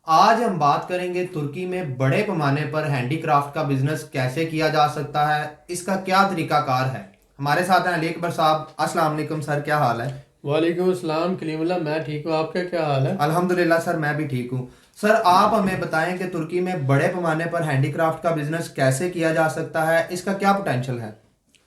आज हम बात करेंगे तुर्की में बड़े पैमाने पर हैंडीक्राफ्ट का बिजनेस कैसे किया जा सकता है, इसका क्या तरीकाकार है। हमारे साथ हैं अली अकबर साहब। अस्सलाम वालेकुम सर, क्या हाल है? वालेकुम अस्सलाम कलीमुल्लाह। मैं ठीक हूँ, आपका क्या हाल है? अल्हम्दुलिल्लाह सर, मैं भी ठीक हूँ। सर आप हमें बताएं कि तुर्की में बड़े पैमाने पर हैंडीक्राफ्ट का बिजनेस कैसे किया जा सकता है, इसका क्या पोटेंशियल है।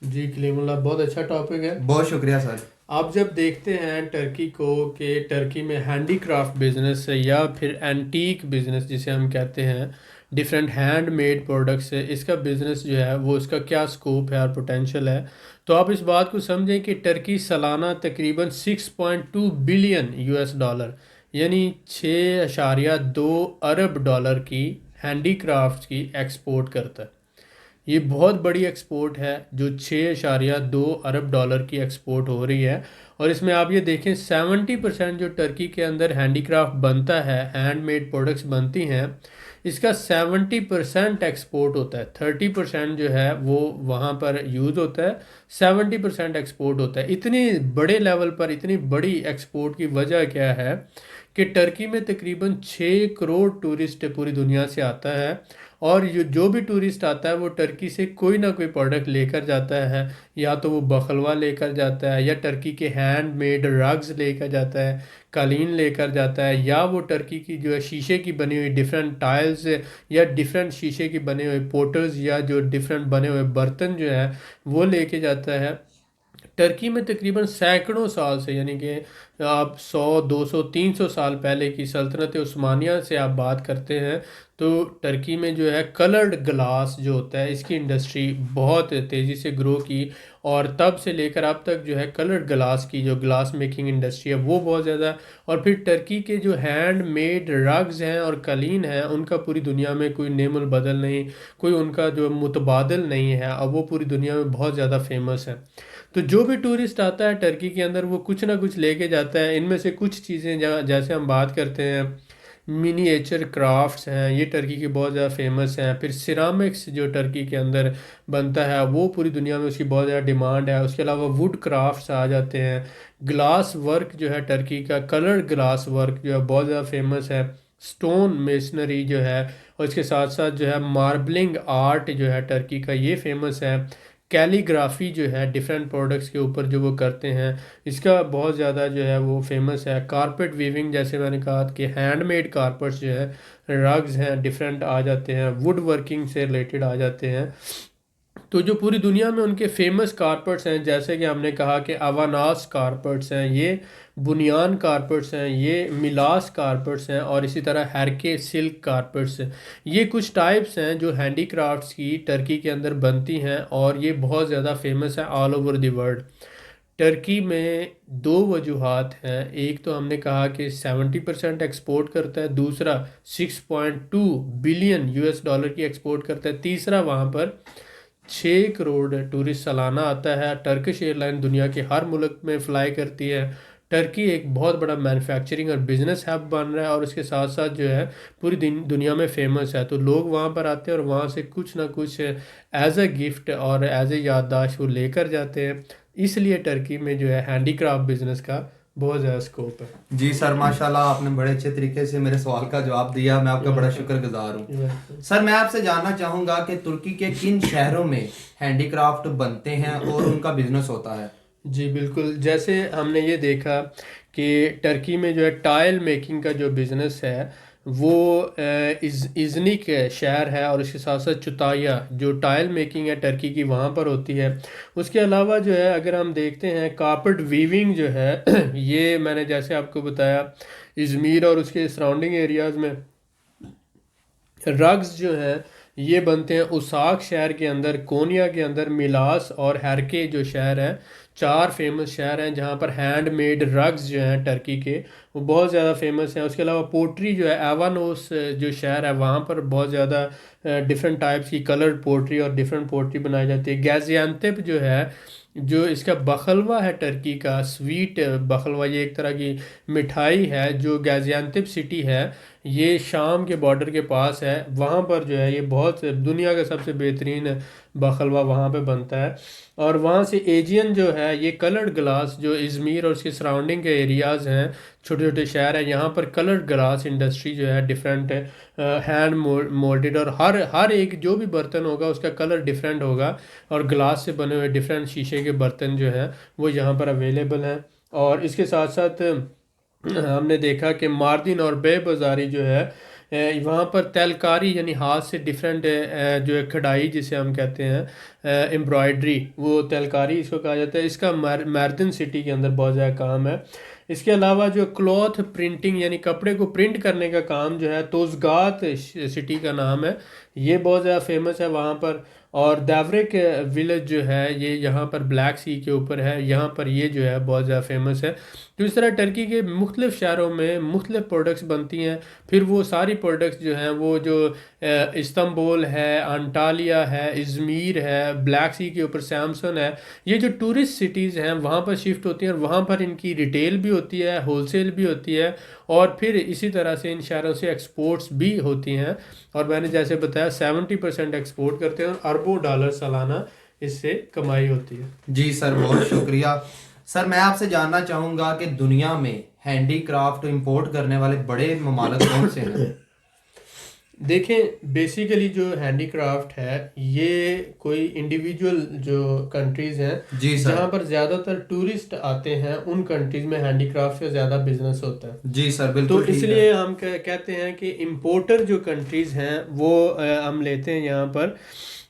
जी कलीमुल्लाह, बहुत अच्छा टॉपिक है। बहुत शुक्रिया सर। आप जब देखते हैं टर्की को कि टर्की में हैंडीक्राफ्ट बिजनेस है या फिर एंटीक बिजनेस जिसे हम कहते हैं, डिफरेंट हैंडमेड प्रोडक्ट्स है, इसका बिजनेस जो है वो इसका क्या स्कोप है और पोटेंशियल है। तो आप इस बात को समझें कि टर्की सालाना तकरीबन 6.2 बिलियन यूएस डॉलर यानी 6.2 अरब डॉलर की हैंडीक्राफ्ट की एक्सपोर्ट करता है। ये बहुत बड़ी एक्सपोर्ट है जो 6.2 अरब डॉलर की एक्सपोर्ट हो रही है। और इसमें आप ये देखें 70% जो टर्की के अंदर हैंडीक्राफ्ट बनता है, हैंडमेड प्रोडक्ट्स बनती हैं, इसका 70% एक्सपोर्ट होता है। 30% जो है वो वहाँ पर यूज़ होता है, 70% एक्सपोर्ट होता है। इतनी बड़े लेवल पर इतनी बड़ी एक्सपोर्ट की वजह क्या है कि टर्की में तकरीबन 6 करोड़ टूरिस्ट पूरी दुनिया से आता है। और ये जो भी टूरिस्ट आता है वो टर्की से कोई ना कोई प्रोडक्ट लेकर जाता है। या तो वो बखलवा लेकर जाता है, या टर्की के हैंड मेड रग्स लेकर जाता है, कालीन लेकर जाता है, या वो टर्की की जो है शीशे की बनी हुई डिफरेंट टाइल्स या डिफरेंट शीशे की बने हुए पोटर्स या जो डिफरेंट बने हुए बर्तन जो है वो लेके जाता है। टर्की में तकरीबन सैकड़ों साल से, यानी कि आप 100 200 300 साल पहले की सल्तनत उस्मानिया से आप बात करते हैं, तो टर्की में जो है कलर्ड ग्लास जो होता है इसकी इंडस्ट्री बहुत तेज़ी से ग्रो की। और तब से लेकर अब तक जो है कलर्ड ग्लास की जो ग्लास मेकिंग इंडस्ट्री है वो बहुत ज़्यादा। और फिर टर्की के जो हैंड मेड रग्स हैं और कालीन हैं उनका पूरी दुनिया में कोई नेमुल बदल नहीं, कोई उनका जो मुतबादल नहीं है। अब वो पूरी दुनिया में बहुत ज़्यादा फेमस है। तो जो भी टूरिस्ट आता है टर्की के अंदर वो कुछ ना कुछ लेके जाता है। इनमें से कुछ चीज़ें जैसे हम बात करते हैं, मिनिएचर क्राफ्ट्स हैं, ये टर्की की बहुत ज़्यादा फेमस हैं। फिर सिरामिक्स जो टर्की के अंदर बनता है वो पूरी दुनिया में उसकी बहुत ज़्यादा डिमांड है। उसके अलावा वुड क्राफ्ट्स आ जाते हैं। ग्लास वर्क जो है टर्की का, कलर ग्लास वर्क जो है बहुत ज़्यादा फेमस है। स्टोन मेसनरी जो है, और इसके साथ साथ जो है मार्बलिंग आर्ट जो है टर्की का, ये फेमस है। कैलीग्राफी जो है डिफरेंट प्रोडक्ट्स के ऊपर जो वो करते हैं, इसका बहुत ज़्यादा जो है वो फेमस है। कारपेट वीविंग, जैसे मैंने कहा कि हैंडमेड कारपेट्स जो है, रग्स हैं डिफरेंट आ जाते हैं, वुड वर्किंग से रिलेटेड आ जाते हैं। तो जो पूरी दुनिया में उनके फेमस कारपेट्स हैं, जैसे कि हमने कहा कि अवानास कारपेट्स हैं, ये बुनियान कारपेट्स हैं, ये मिलास कारपेट्स हैं, और इसी तरह हैरके सिल्क कारपेट्स हैं। ये कुछ टाइप्स हैं जो हैंडीक्राफ्ट्स की टर्की के अंदर बनती हैं, और ये बहुत ज़्यादा फेमस है all over the world. Turkey में दो वजूहात हैं। एक तो हमने कहा कि 70% एक्सपोर्ट करता है, दूसरा 6.2 बिलियन यूएस डॉलर की एक्सपोर्ट करता है, तीसरा वहाँ पर 6 करोड़ टूरिस्ट सालाना आता है। टर्किश एयरलाइन दुनिया के हर मुल्क में फ़्लाई करती है। टर्की एक बहुत बड़ा मैन्युफैक्चरिंग और बिजनेस हब बन रहा है, और उसके साथ साथ जो है पूरी दुनिया में फेमस है। तो लोग वहाँ पर आते हैं और वहाँ से कुछ ना कुछ एज अ गिफ्ट और एज ए याददाश्त वो लेकर जाते हैं। इसलिए टर्की में जो है हैंडीक्राफ्ट बिजनेस का बहुत ज़्यादा स्कोप है। जी सर, माशाल्लाह आपने बड़े अच्छे तरीके से मेरे सवाल का जवाब दिया, मैं आपका बड़ा वेलकम। शुक्रगुजार हूँ। वेलकम। सर मैं आपसे जानना चाहूँगा कि तुर्की के किन शहरों में हैंडीक्राफ्ट बनते हैं और उनका बिजनेस होता है। जी बिल्कुल, जैसे हमने ये देखा कि टर्की में जो है टाइल मेकिंग का जो बिज़नेस है वो इज़निक शहर है, और इसके साथ साथ चुताया जो टाइल मेकिंग है टर्की की वहाँ पर होती है। उसके अलावा जो है अगर हम देखते हैं कारपेट वीविंग जो है ये मैंने जैसे आपको बताया इज़मीर और उसके सराउंडिंग एरियाज़ में। रग्स जो हैं ये बनते हैं उसाक शहर के अंदर, कोनिया के अंदर, मिलास और हैरके जो शहर हैं। चार फेमस शहर हैं जहाँ पर हैंडमेड रग्स जो हैं टर्की के वो बहुत ज़्यादा फेमस हैं। उसके अलावा पोट्री जो है एवानोस जो शहर है वहाँ पर बहुत ज़्यादा डिफरेंट टाइप्स की कलर्ड पोट्री और डिफरेंट पोट्री बनाई जाती है। गाजियान्तेप जो है, जो इसका बखलवा है टर्की का, स्वीट बखलवा, ये एक तरह की मिठाई है जो गाजियान्तेप सिटी है, ये शाम के बॉर्डर के पास है। वहाँ पर जो है ये बहुत दुनिया का सबसे बेहतरीन बखलवा वहाँ पे बनता है। और वहाँ से एजियन जो है ये कलर्ड ग्लास जो इज़मीर और उसके सराउंडिंग के एरियाज़ हैं, छोटे छोटे शहर हैं, यहाँ पर कलर्ड ग्लास इंडस्ट्री जो है डिफरेंट है, हैंड मोल्डेड, और हर एक जो भी बर्तन होगा उसका कलर डिफरेंट होगा, और ग्लास से बने हुए डिफरेंट शीशे के बर्तन जो हैं वो यहाँ पर अवेलेबल हैं। और इसके साथ साथ हमने देखा कि मार्जिन और बे बाज़ारी जो है वहाँ पर तेलकारी यानी हाथ से डिफरेंट जो है कढ़ाई जिसे हम कहते हैं एम्ब्रॉयडरी, वो तेलकारी इसको कहा जाता है, इसका मार्जिन सिटी के अंदर बहुत ज़्यादा काम है। इसके अलावा जो क्लॉथ प्रिंटिंग यानी कपड़े को प्रिंट करने का काम जो है तोज़गात सिटी का नाम है, ये बहुत ज़्यादा फेमस है वहाँ पर। और दावरिक विलेज जो है ये यहाँ पर ब्लैक सी के ऊपर है, यहाँ पर ये जो है बहुत ज़्यादा फेमस है। तो इस तरह टर्की के मुख्तलिफ़ शहरों में मुख्तलिफ़ प्रोडक्ट्स बनती हैं। फिर वो सारी प्रोडक्ट्स जो हैं वो जो इस्तंबुल है, अंटालिया है, इज़मीर है, ब्लैक सी के ऊपर सैमसन है, ये जो टूरिस्ट सिटीज़ हैं वहाँ पर शिफ्ट होती हैं, और वहाँ पर इनकी रिटेल भी होती है, होलसेल भी होती है, और फिर इसी तरह से इन शहरों से एक्सपोर्ट्स भी होती हैं। और मैंने जैसे बताया 70% एक्सपोर्ट करते हैं और अरबों डॉलर सालाना इससे कमाई होती है। जी सर, बहुत शुक्रिया। सर मैं आपसे जानना चाहूँगा कि दुनिया में हैंडीक्राफ्ट इंपोर्ट करने वाले बड़े ममालिक कौन से हैं? देखें, बेसिकली जो हैंडीक्राफ्ट है ये कोई इंडिविजुअल जो कंट्रीज़ हैं जी सर। जहाँ पर ज़्यादातर टूरिस्ट आते हैं उन कंट्रीज़ में हैंडीक्राफ्ट का ज़्यादा बिजनेस होता है। जी सर, तो बिल्कुल ठीक है। इसलिए हम कहते हैं कि इंपोर्टर जो कंट्रीज़ हैं वो हम लेते हैं यहाँ पर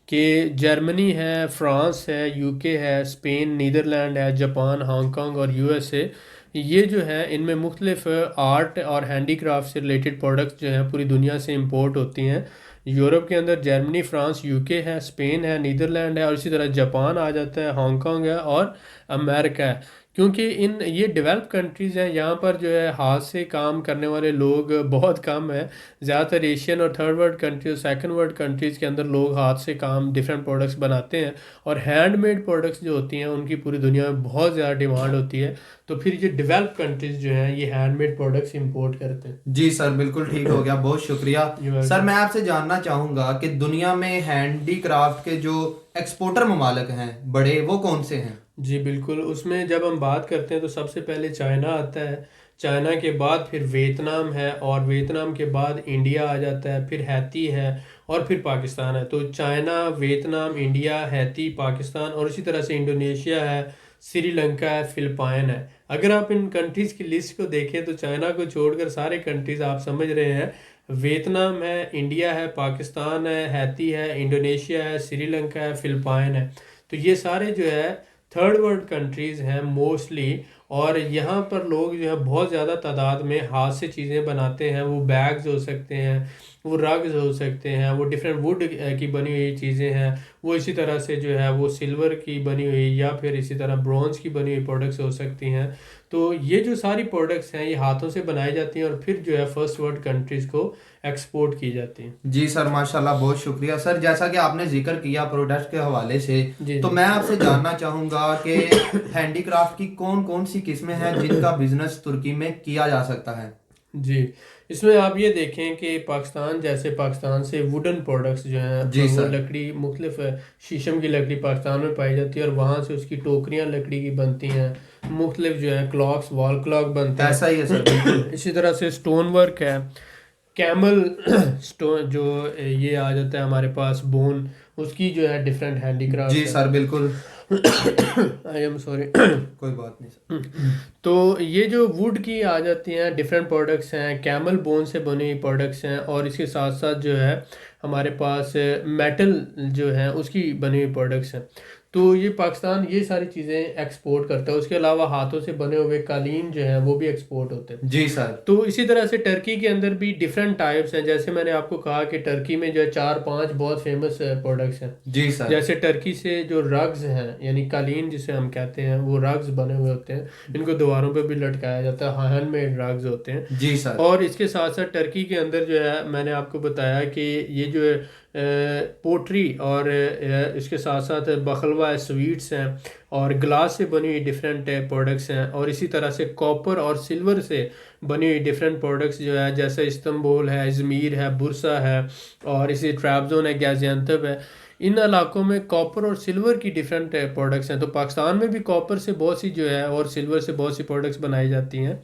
कि जर्मनी है, फ्रांस है, यूके है, स्पेन, नीदरलैंड है, जापान, हांगकांग और यूएसए। ये जो है इनमें मुख्तलिफ आर्ट और हैंडीक्राफ्ट से रिलेटेड प्रोडक्ट्स जो हैं पूरी दुनिया से इंपोर्ट होती हैं। यूरोप के अंदर जर्मनी, फ्रांस, यूके है, स्पेन है, नीदरलैंड है, और इसी तरह जापान आ जाता है, हांगकांग है और अमेरिका है। क्योंकि इन ये डेवलप कंट्रीज़ हैं, यहाँ पर जो है हाथ से काम करने वाले लोग बहुत कम हैं। ज़्यादातर एशियन और third world countries, second world countries के अंदर लोग हाथ से काम डिफरेंट प्रोडक्ट्स बनाते हैं, और हैंडमेड प्रोडक्ट्स जो होती हैं उनकी पूरी दुनिया में बहुत ज़्यादा डिमांड होती है। तो फिर ये डेवलप कंट्रीज़ जो हैं ये हैंडमेड प्रोडक्ट्स इंपोर्ट करते हैं। जी सर, बिल्कुल ठीक हो गया, बहुत शुक्रिया। सर मैं आपसे जानना चाहूँगा कि दुनिया में हैंडीक्राफ्ट के जो एक्सपोर्टर ममालिक हैं बड़े, वो कौन से हैं? जी बिल्कुल, उसमें जब हम बात करते हैं तो सबसे पहले चाइना आता है, चाइना के बाद फिर वियतनाम है, और वियतनाम के बाद इंडिया आ जाता है, फिर हैती है, और फिर पाकिस्तान है। तो China, Vietnam, India, Haiti, Pakistan, और इसी तरह से इंडोनेशिया है, श्रीलंका है, फिलिपाइन है। अगर आप इन कंट्रीज़ की लिस्ट को देखें तो चाइना को छोड़कर सारे कंट्रीज़ आप समझ रहे हैं, वियतनाम है, इंडिया है, पाकिस्तान है, हैती है, इंडोनेशिया है, श्रीलंका है, फिलिपाइन है। तो ये सारे जो है थर्ड वर्ल्ड कंट्रीज़ हैं मोस्टली, और यहाँ पर लोग जो है बहुत ज़्यादा तादाद में हाथ से चीज़ें बनाते हैं। वो बैग्स हो सकते हैं, वो रग्स हो सकते हैं, वो डिफरेंट वुड की बनी हुई चीज़ें हैं, वो इसी तरह से जो है वो सिल्वर की बनी हुई या फिर इसी तरह ब्रॉन्ज की बनी हुई प्रोडक्ट्स हो सकती हैं। तो ये जो सारी प्रोडक्ट्स हैं ये हाथों से बनाई जाती हैं और फिर जो है फर्स्ट वर्ल्ड कंट्रीज़ को एक्सपोर्ट की जाती हैं। जी सर, माशाल्लाह, बहुत शुक्रिया। सर जैसा कि आपने जिक्र किया प्रोडक्ट के हवाले से, जी तो जी मैं आपसे जानना चाहूँगा कि हैंडीक्राफ्ट की कौन कौन सी किस्में हैं जिनका बिजनेस तुर्की में किया जा सकता है? जी, इसमें आप ये देखें कि पाकिस्तान जैसे पाकिस्तान से वुडन प्रोडक्ट्स जो हैं जी वो सर। लकड़ी मुख्तलिफ शीशम की लकड़ी पाकिस्तान में पाई जाती है, और वहाँ से उसकी टोकरियाँ लकड़ी की बनती हैं। मुख्तलिफ जो है क्लॉक्स, वॉल क्लॉक बनते ऐसा ही है सर, बिल्कुल। हैं। इसी तरह से स्टोन वर्क है, कैमल स्टोन जो ये आ जाता है हमारे पास बोन, उसकी जो है डिफरेंट जी हैंडीक्राफ्ट है। सर, बिल्कुल। I am sorry. कोई बात नहीं सर। तो ये जो वुड की आ जाती हैं डिफरेंट प्रोडक्ट्स हैं, कैमल बोन से बनी हुई प्रोडक्ट्स हैं, और इसके साथ साथ जो है हमारे पास मेटल जो है उसकी बनी हुई प्रोडक्ट्स हैं। तो ये पाकिस्तान ये सारी चीज़ें एक्सपोर्ट करता है। उसके अलावा हाथों से बने हुए कालीन जो हैं वो भी एक्सपोर्ट होते हैं। जी सर। तो इसी तरह से टर्की के अंदर भी डिफरेंट टाइप्स हैं। जैसे मैंने आपको कहा कि टर्की में जो है 4-5 बहुत फेमस प्रोडक्ट्स हैं। जी सर। जैसे टर्की से जो रग्स हैं यानी कालीन जिसे हम कहते हैं, वो रग्स बने हुए होते हैं, इनको दीवारों पे भी लटकाया जाता है, हैंडमेड रग्स होते हैं। जी सर। और इसके साथ साथ टर्की के अंदर जो है मैंने आपको बताया कि ये जो है पोट्री और इसके साथ साथ बखलवा स्वीट्स हैं और ग्लास से बनी हुई डिफरेंट प्रोडक्ट्स हैं, और इसी तरह से कॉपर और सिल्वर से बनी हुई डिफरेंट प्रोडक्ट्स जो है जैसे इस्तंबुल है, इज़मीर है, बुरसा है, और इसी ट्रैबज़ोन है, गाज़ियान्तब है। इन इलाकों में कॉपर और सिल्वर की डिफरेंट प्रोडक्ट्स हैं। तो पाकिस्तान में भी कॉपर से बहुत सी जो है और सिल्वर से बहुत सी प्रोडक्ट्स बनाई जाती हैं।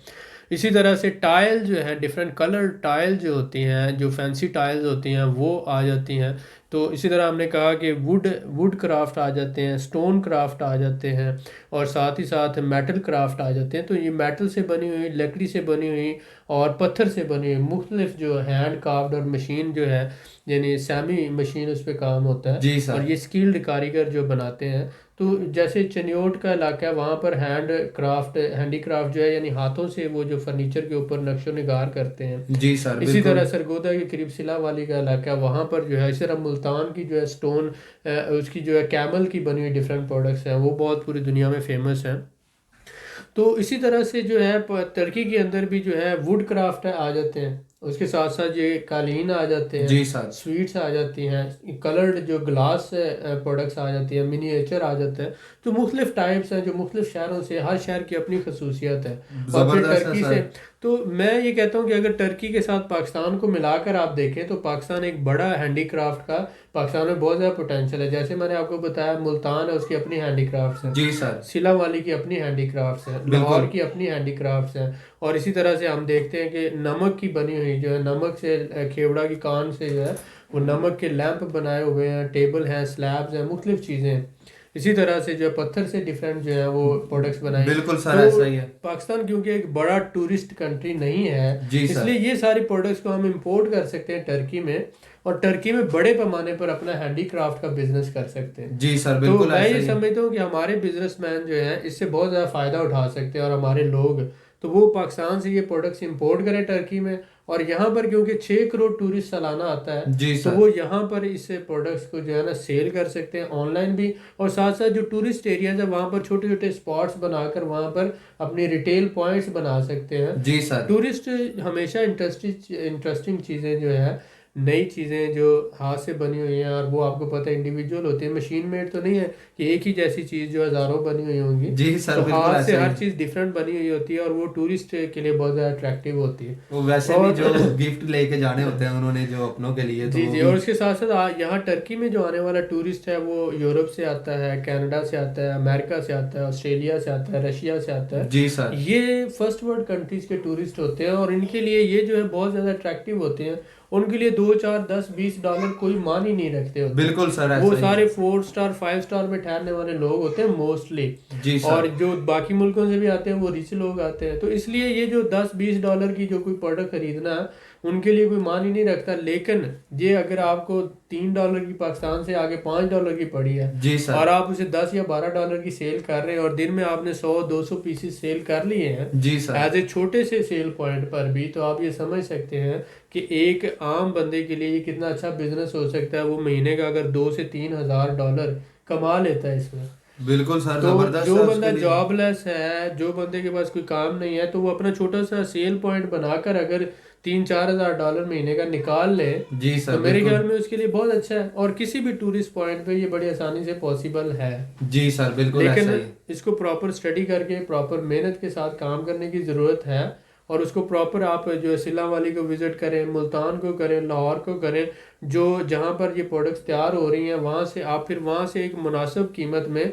इसी तरह से टाइल जो है, डिफरेंट कलर टाइल जो होती हैं, जो फैंसी टाइल्स होती हैं वो आ जाती हैं। तो इसी तरह हमने कहा कि वुड वुड क्राफ्ट आ जाते हैं, स्टोन क्राफ्ट आ जाते हैं, और साथ ही साथ मेटल क्राफ्ट आ जाते हैं। तो ये मेटल से बनी हुई, लकड़ी से बनी हुई और पत्थर से बनी हुई मुख्तलिफ जो हैंड कार्व्ड और मशीन जो है, यानी सेमी मशीन उस पर काम होता है, जी और सर। ये स्किल्ड कारीगर जो बनाते हैं। तो जैसे चनियोट का इलाका है, वहाँ पर हैंड क्राफ्ट हैंडी क्राफ्ट जो है, यानी हाथों से वो जो फर्नीचर के ऊपर नक्शो निगार करते हैं। जी सर इसी तरह बिल्कुल। सरगोदा के करीब सिला वाली का इलाका है, वहाँ पर जो है इसी तरह मुल्तान की जो है स्टोन, उसकी जो है कैमल की बनी हुई डिफरेंट प्रोडक्ट्स हैं, वो बहुत पूरी दुनिया में फेमस हैं। तो इसी तरह से जो है तुर्की के अंदर भी जो है वुड क्राफ्ट है आ जाते हैं, उसके साथ साथ ये कालीन आ जाते हैं, जी सर। स्वीट्स आ जाती हैं, कलर्ड जो ग्लास प्रोडक्ट्स आ जाती हैं, मिनिएचर आ जाता है। तो मुख्तलिफ टाइप्स हैं जो मुख्तलिफ शहरों से, हर शहर की अपनी खसूसियत है। और फिर जबरदस्त है टर्की से, सर। तो मैं ये कहता हूँ कि अगर टर्की के साथ पाकिस्तान को मिलाकर आप देखें तो पाकिस्तान एक बड़ा हैंडीक्राफ्ट का, पाकिस्तान में बहुत ज़्यादा पोटेंशियल है। जैसे मैंने आपको बताया, मुल्तान है, उसकी अपनी हैंडीक्राफ्ट्स हैं, जी सर सिला वाली की अपनी हैंडीक्राफ्ट्स हैं, लाहौर बिल्कुल। की अपनी हैंडीक्राफ्ट्स हैं। और इसी तरह से हम देखते हैं कि नमक की बनी हुई जो है, नमक से खेवड़ा की कान से जो है वो नमक के लैंप बनाए हुए हैं, टेबल हैं, स्लैब्स हैं, मुख्तलिफ चीज़ें हैं। इसी तरह से जो है पत्थर से डिफरेंट जो है वो प्रोडक्ट्स बनाए। बिल्कुल सर तो ऐसा ही है। पाकिस्तान क्योंकि एक बड़ा टूरिस्ट कंट्री नहीं है, जी इसलिए सर। ये सारी प्रोडक्ट्स को हम इंपोर्ट कर सकते हैं टर्की में, और टर्की में बड़े पैमाने पर अपना हैंडीक्राफ्ट का बिजनेस कर सकते हैं। जी सर तो बिल्कुल मैं ऐसा ये ही है। समझता हूँ कि हमारे बिजनेसमैन जो हैं इससे बहुत ज़्यादा फ़ायदा उठा सकते हैं, और हमारे लोग, तो वो पाकिस्तान से ये प्रोडक्ट्स इंपोर्ट करें टर्की में। और यहाँ पर क्योंकि 6 करोड़ टूरिस्ट सालाना आता है, जी तो सर। वो यहाँ पर इस प्रोडक्ट्स को जो है ना सेल कर सकते हैं ऑनलाइन भी। और साथ साथ जो टूरिस्ट एरियाज है वहाँ पर छोटे छोटे स्पॉट्स बनाकर वहाँ पर अपनी रिटेल पॉइंट्स बना सकते हैं। जी सर। टूरिस्ट हमेशा इंटरेस्टिंग चीज़ें जो है, नई चीज़ें जो हाथ से बनी हुई हैं, और वो आपको पता है इंडिविजुअल होती है, मशीन मेड तो नहीं है कि एक ही जैसी चीज़ जो हज़ारों बनी हुई होंगी। जी सर तो बिल्कुल हाथ से ऐसा ही हर है। चीज़ डिफरेंट बनी हुई होती है, और वो टूरिस्ट के लिए बहुत ज़्यादा अट्रैक्टिव होती है। वो वैसे भी और जो गिफ्ट लेके जाने होते हैं उन्होंने जो अपनों के लिए, तो जी वो जी, भी। और उसके साथ साथ यहाँ टर्की में जो आने वाला टूरिस्ट है वो यूरोप से आता है, कनाडा से आता है, अमेरिका से आता है, ऑस्ट्रेलिया से आता है, रशिया से आता है। जी सर ये फर्स्ट वर्ल्ड कंट्रीज के टूरिस्ट होते हैं, और इनके लिए ये जो है बहुत ज़्यादा अट्रैक्टिव होते हैं। उनके लिए 2 4 10 20 डॉलर कोई मान ही नहीं रखते होते। बिल्कुल सर वो ऐसा ही सारे है। 4 स्टार 5 स्टार में ठहरने वाले लोग होते हैं मोस्टली। जी और सर जो बाकी मुल्कों से भी आते हैं वो रिच लोग आते हैं। तो इसलिए ये जो 10 20 डॉलर की जो कोई प्रोडक्ट खरीदना है उनके लिए कोई मान ही नहीं रखता। लेकिन ये अगर आपको 3 डॉलर की पाकिस्तान से आगे 5 डॉलर की पड़ी है, जी और सर। आप उसे 10 या 12 डॉलर की सेल कर रहे हैं, और दिन में आपने 100 200 पीसेस सेल कर लिए हैं जी सर। एज ए छोटे से सेल पॉइंट पर भी, तो आप ये समझ सकते हैं कि एक आम बंदे के लिए ये कितना अच्छा बिजनेस हो सकता है। वो महीने का अगर 2 से 3 हज़ार डॉलर कमा लेता है इसमें। बिल्कुल सर तो जबरदस्त जो है बंदा उसके लिए। जॉबलेस है, जो बंदे के पास कोई काम नहीं है, तो वो अपना छोटा सा सेल पॉइंट बनाकर अगर 3 4 हज़ार डॉलर महीने का निकाल ले, जी तो सर मेरे बिल्कुल। ख्याल में उसके लिए बहुत अच्छा है। और किसी भी टूरिस्ट पॉइंट पे ये बड़ी आसानी से पॉसिबल है। जी सर बिल्कुल ऐसा लेकिन ही है। इसको प्रॉपर स्टडी करके, प्रॉपर मेहनत के साथ काम करने की ज़रूरत है। और उसको प्रॉपर आप जो है सिला वाली को विज़िट करें, मुल्तान को करें, लाहौर को करें, जो जहाँ पर ये प्रोडक्ट्स तैयार हो रही हैं वहाँ से आप फिर वहाँ से एक मुनासिब कीमत में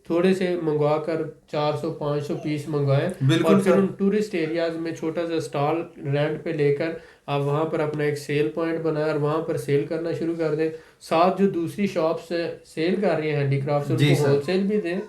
थोड़े से मंगवा कर 400 500 पीस मंगवाएं। और बिल्कुल फिर सर। उन टूरिस्ट एरियाज में छोटा सा स्टॉल रेंट पे लेकर आप वहाँ पर अपना एक सेल पॉइंट बनाएं और वहाँ पर सेल करना शुरू कर दें। साथ जो दूसरी शॉप्स सेल कर रही हैं हैंडीक्राफ्ट, जी उनको सर होलसेल भी दें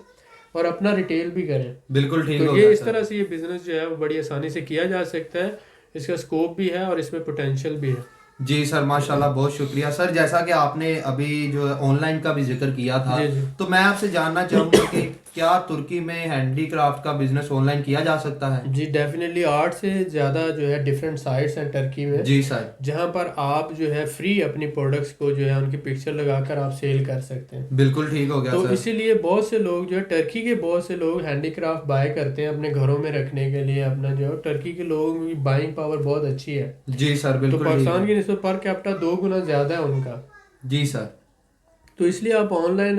और अपना रिटेल भी करें। बिल्कुल ठीक तो हो ये गया इस सर। तरह से ये बिज़नेस जो है वो बड़ी आसानी से किया जा सकता है। इसका स्कोप भी है और इसमें पोटेंशियल भी है। जी सर माशाल्लाह बहुत शुक्रिया सर। जैसा कि आपने अभी जो है ऑनलाइन का भी जिक्र किया था, जी जी तो मैं आपसे जानना चाहूँगा कि क्या तुर्की में हैंडीक्राफ्ट का बिजनेस ऑनलाइन किया जा सकता है? जी, डेफिनेटली 8 से ज़्यादा जो है डिफरेंट साइट्स हैं टर्की में, जी सर जहाँ पर आप जो है फ्री अपनी प्रोडक्ट्स को जो है उनकी पिक्चर लगाकर आप सेल कर सकते हैं। बिल्कुल ठीक हो गया तो सर। इसीलिए बहुत से लोग जो है टर्की के बहुत से लोग हैंडीक्राफ्ट बाय करते हैं अपने घरों में रखने के लिए। अपना जो है टर्की के लोगों की बाइंग पावर बहुत अच्छी है। जी सर तो बिल्कुल ठीक पाकिस्तान है। की निस्बत पर कैपिटा 2 गुना ज़्यादा है उनका। जी सर। तो इसलिए आप ऑनलाइन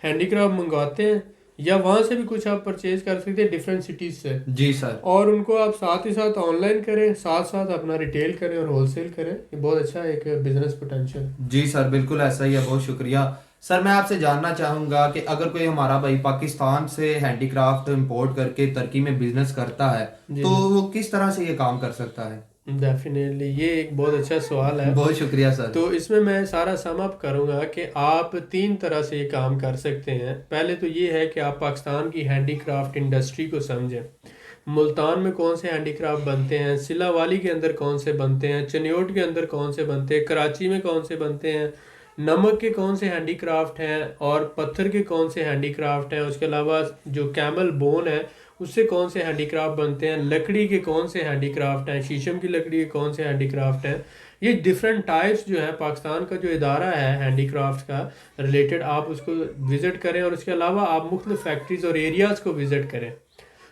हैंडीक्राफ्ट मंगवाते हैं, या वहाँ से भी कुछ आप परचेज कर सकते हैं डिफरेंट सिटीज़ से, जी सर। और उनको आप साथ ही साथ ऑनलाइन करें, साथ साथ अपना रिटेल करें और होलसेल करें। ये बहुत अच्छा एक बिजनेस पोटेंशियल। जी सर बिल्कुल ऐसा ही है, बहुत शुक्रिया। सर मैं आपसे जानना चाहूँगा कि अगर कोई हमारा भाई पाकिस्तान से हैंडीक्राफ्ट इंपोर्ट करके तुर्की में बिजनेस करता है जी तो सर। वो किस तरह से ये काम कर सकता है? डेफिनेटली ये एक बहुत अच्छा सवाल है। बहुत शुक्रिया सर। तो इसमें मैं सारा सम अप करूंगा कि आप तीन तरह से ये काम कर सकते हैं। पहले तो ये है कि आप पाकिस्तान की हैंडीक्राफ्ट इंडस्ट्री को समझें। मुल्तान में कौन से हैंडीक्राफ्ट बनते हैं, सिला वाली के अंदर कौन से बनते हैं, चनियोट के अंदर कौन से बनते हैं, कराची में कौन से बनते हैं, नमक के कौन से हैंडीक्राफ्ट हैं और पत्थर के कौन से हैंडीक्राफ्ट हैं, उसके अलावा जो कैमल बोन है उससे कौन से हैंडीक्राफ्ट बनते हैं, लकड़ी के कौन से हैंडीक्राफ्ट हैं, शीशम की लकड़ी के कौन से हैंडीक्राफ्ट हैं। ये डिफरेंट टाइप्स जो है, पाकिस्तान का जो इदारा है हैंडीक्राफ्ट का रिलेटेड, आप उसको विज़िट करें और उसके अलावा आप मुख्तलिफ फैक्ट्रीज और एरियाज़ को विज़िट करें।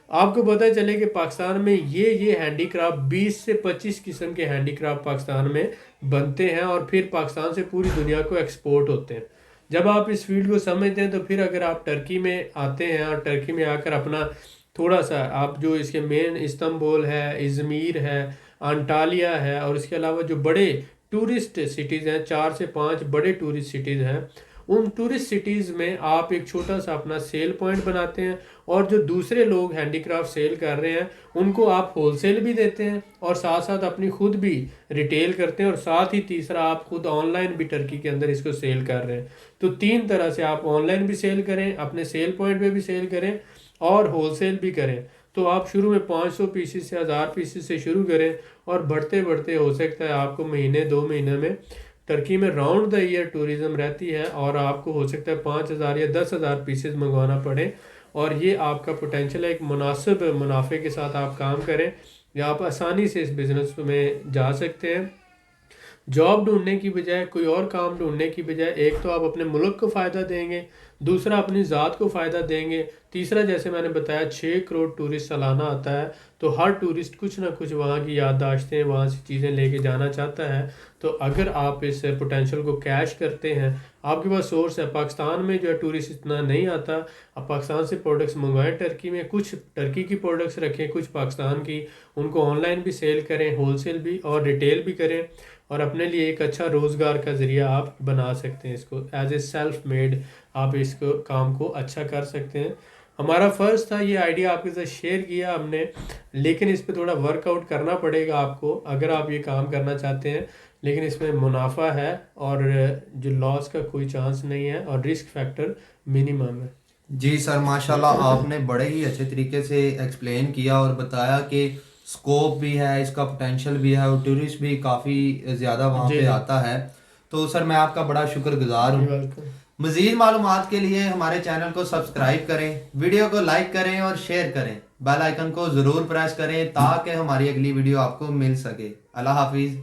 आपको पता चले कि पाकिस्तान में ये हैंडीक्राफ्ट 20 से 25 किस्म के हैंडीक्राफ्ट पाकिस्तान में बनते हैं और फिर पाकिस्तान से पूरी दुनिया को एक्सपोर्ट होते हैं। जब आप इस फील्ड को समझते हैं तो फिर अगर आप टर्की में आते हैं और टर्की में आकर अपना थोड़ा सा आप जो इसके मेन इस्तांबुल है, इज़मीर है, अंटालिया है और इसके अलावा जो बड़े टूरिस्ट सिटीज़ हैं, 4 से 5 बड़े टूरिस्ट सिटीज़ हैं, उन टूरिस्ट सिटीज़ में आप एक छोटा सा अपना सेल पॉइंट बनाते हैं और जो दूसरे लोग हैंडीक्राफ्ट सेल कर रहे हैं उनको आप होलसेल भी देते हैं और साथ साथ अपनी खुद भी रिटेल करते हैं और साथ ही तीसरा आप खुद ऑनलाइन भी टर्की के अंदर इसको सेल कर रहे हैं। तो तीन तरह से आप ऑनलाइन भी सेल करें, अपने सेल पॉइंट पे भी सेल करें और होलसेल भी करें। तो आप शुरू में 500 पीसीस से 1000 पीसीस से शुरू करें और बढ़ते बढ़ते हो सकता है आपको महीने 2 महीने में टर्की में राउंड द ईयर टूरिज्म रहती है और आपको हो सकता है 5000 या 10,000 पीसेस मंगवाना पड़े। और ये आपका पोटेंशियल है, एक मुनासिब मुनाफे के साथ आप काम करें या आप आसानी से इस बिज़नेस में जा सकते हैं। जॉब ढूंढने की बजाय, कोई और काम ढूंढने की बजाय, एक तो आप अपने मुल्क को फ़ायदा देंगे, दूसरा अपनी ज़ात को फ़ायदा देंगे, तीसरा जैसे मैंने बताया 6 करोड़ टूरिस्ट सालाना आता है तो हर टूरिस्ट कुछ ना कुछ वहाँ की याददाश्तें, वहाँ से चीज़ें लेके जाना चाहता है। तो अगर आप इस पोटेंशियल को कैश करते हैं, आपके पास सोर्स है। पाकिस्तान में जो है टूरिस्ट इतना नहीं आता, आप पाकिस्तान से प्रोडक्ट्स मंगवाएं, टर्की में कुछ टर्की की प्रोडक्ट्स रखें, कुछ पाकिस्तान की, उनको ऑनलाइन भी सेल करें, होलसेल भी और रिटेल भी करें और अपने लिए एक अच्छा रोज़गार का ज़रिया आप बना सकते हैं। इसको एज ए सेल्फ मेड आप इसको काम को अच्छा कर सकते हैं। हमारा फ़र्ज़ था ये आइडिया आपके साथ शेयर किया हमने, लेकिन इस पे थोड़ा वर्कआउट करना पड़ेगा आपको अगर आप ये काम करना चाहते हैं। लेकिन इसमें मुनाफा है और जो लॉस का कोई चांस नहीं है और रिस्क फैक्टर मिनिमम है। जी सर, माशाल्लाह आपने बड़े ही अच्छे तरीके से एक्सप्लेन किया और बताया कि स्कोप भी है, इसका पोटेंशियल भी है और टूरिस्ट भी काफ़ी ज़्यादा वहाँ जी पे आता है। तो सर मैं आपका बड़ा शुक्रगुजार हूँ। वेलकम। मज़ीद मालूमात के लिए हमारे चैनल को सब्सक्राइब करें, वीडियो को लाइक करें और शेयर करें, बेल आइकन को ज़रूर प्रेस करें ताकि हमारी अगली वीडियो आपको मिल सके। अल्लाह हाफिज़।